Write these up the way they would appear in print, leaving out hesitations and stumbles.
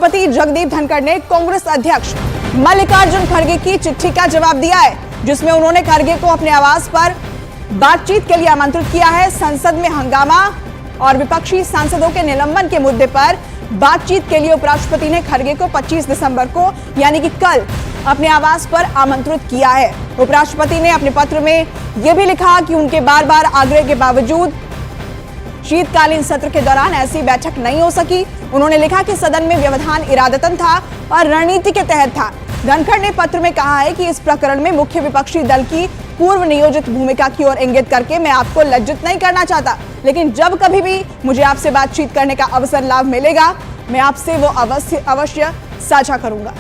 उपराष्ट्रपति जगदीप धनखड़ ने कांग्रेस अध्यक्ष मल्लिकार्जुन खड़गे की चिट्ठी का जवाब दिया है, जिसमें उन्होंने खड़गे को अपने आवास पर बातचीत के लिए आमंत्रित किया है। संसद में हंगामा और विपक्षी सांसदों के निलंबन के मुद्दे पर बातचीत के लिए उपराष्ट्रपति ने खड़गे को 25 दिसंबर को यानी कि कल अपने आवास पर आमंत्रित किया है। उपराष्ट्रपति ने अपने पत्र में यह भी लिखा कि उनके बार बार आग्रह के बावजूद शीतकालीन सत्र के दौरान ऐसी बैठक नहीं हो सकी। उन्होंने लिखा कि सदन में व्यवधान इरादतन था और रणनीति के तहत था। धनखड़ ने पत्र में कहा है कि इस प्रकरण में मुख्य विपक्षी दल की पूर्व नियोजित भूमिका की ओर इंगित करके मैं आपको लज्जित नहीं करना चाहता, लेकिन जब कभी भी मुझे आपसे बातचीत करने का अवसर लाभ मिलेगा, मैं आपसे वो अवश्य साझा करूंगा।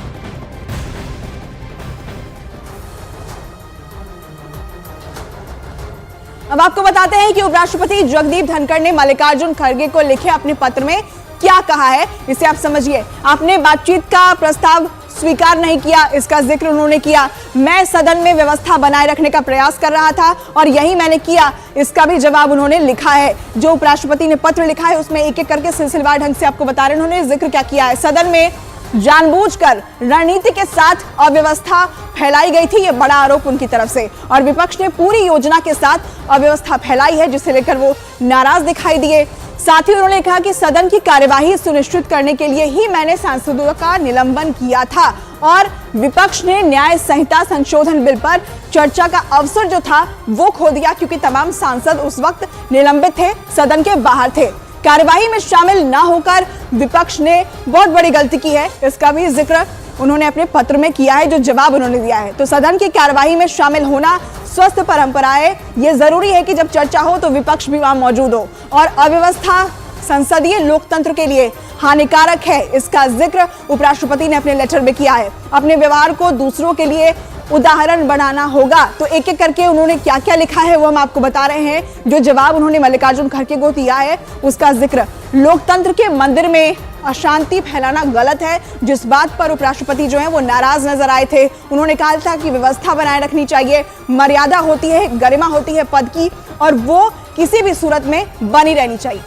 अब आपको बताते हैं कि उपराष्ट्रपति जगदीप धनखड़ ने मल्लिकार्जुन खड़गे को लिखे अपने पत्र में क्या कहा है, इसे आप समझिए। आपने बातचीत का प्रस्ताव स्वीकार नहीं किया, इसका जिक्र उन्होंने किया। मैं सदन में व्यवस्था बनाए रखने का प्रयास कर रहा था और यही मैंने किया, इसका भी जवाब उन्होंने लिखा है। जो उपराष्ट्रपति ने पत्र लिखा है उसमें एक एक करके सिलसिलेवार ढंग से आपको बता रहे हैं उन्होंने जिक्र क्या किया है। सदन में जानबूझकर रणनीति के साथ अव्यवस्था फैलाई गई थी, यह बड़ा आरोप उनकी तरफ से, और विपक्ष ने पूरी योजना के साथ अव्यवस्था फैलाई है, जिसे लेकर वो नाराज दिखाई दिए। साथ ही उन्होंने कहा कि सदन की कार्यवाही सुनिश्चित करने के लिए ही मैंने सांसदों का निलंबन किया था और विपक्ष ने न्याय संहिता संशोधन बिल पर चर्चा का अवसर जो था वो खो दिया, क्योंकि तमाम सांसद उस वक्त निलंबित थे, सदन के बाहर थे। कार्यवाही में शामिल न होकर विपक्ष ने बहुत बड़ी गलती की है, इसका भी जिक्र उन्होंने अपने पत्र में किया है, जो जवाब उन्होंने दिया है। तो सदन की कार्यवाही में शामिल होना स्वस्थ परंपरा है, ये जरूरी है कि जब चर्चा हो तो विपक्ष भी वहां मौजूद हो, और अव्यवस्था संसदीय लोकतंत्र के लिए हानिकारक है, इसका जिक्र उपराष्ट्रपति ने अपने लेटर में किया है। अपने व्यवहार को दूसरों के लिए उदाहरण बनाना होगा। तो एक एक करके उन्होंने क्या क्या लिखा है वो हम आपको बता रहे हैं। जो जवाब उन्होंने मल्लिकार्जुन खड़गे को दिया है उसका जिक्र, लोकतंत्र के मंदिर में अशांति फैलाना गलत है, जिस बात पर उपराष्ट्रपति जो है वो नाराज नजर आए थे। उन्होंने कहा था कि व्यवस्था बनाए रखनी चाहिए, मर्यादा होती है, गरिमा होती है पद की, और वो किसी भी सूरत में बनी रहनी चाहिए।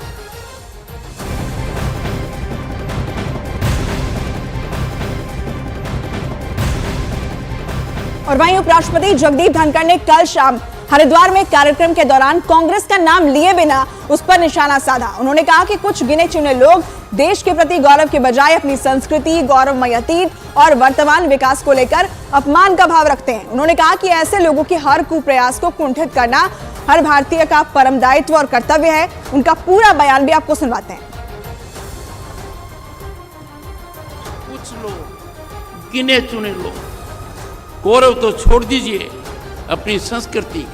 और वहीं उपराष्ट्रपति जगदीप धनखड़ ने कल शाम हरिद्वार में कार्यक्रम के दौरान कांग्रेस का नाम लिए बिना उस पर निशाना साधा। उन्होंने कहा कि कुछ गिने चुने लोग देश के प्रति गौरव के बजाय अपनी संस्कृति, गौरवमय अतीत और वर्तमान विकास को लेकर अपमान का भाव रखते हैं। उन्होंने कहा कि ऐसे लोगों के हर कुप्रयास को कुंठित करना हर भारतीय का परम दायित्व और कर्तव्य है। उनका पूरा बयान भी आपको सुनवाते हैं। कुछ लोग, गिने चुने लोग, गौरव तो छोड़ दीजिए, अपनी संस्कृति,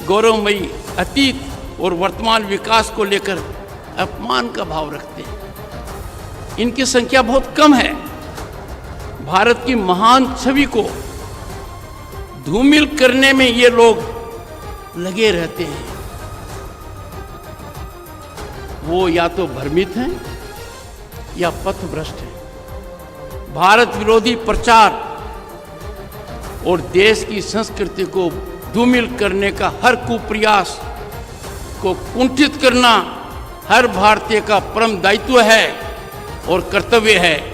गौरवमयी अतीत और वर्तमान विकास को लेकर अपमान का भाव रखते हैं। इनकी संख्या बहुत कम है। भारत की महान छवि को धूमिल करने में ये लोग लगे रहते हैं। वो या तो भ्रमित हैं या पथभ्रष्ट हैं। भारत विरोधी प्रचार और देश की संस्कृति को धूमिल करने का हर कुप्रयास को कुंठित करना हर भारतीय का परम दायित्व है और कर्तव्य है।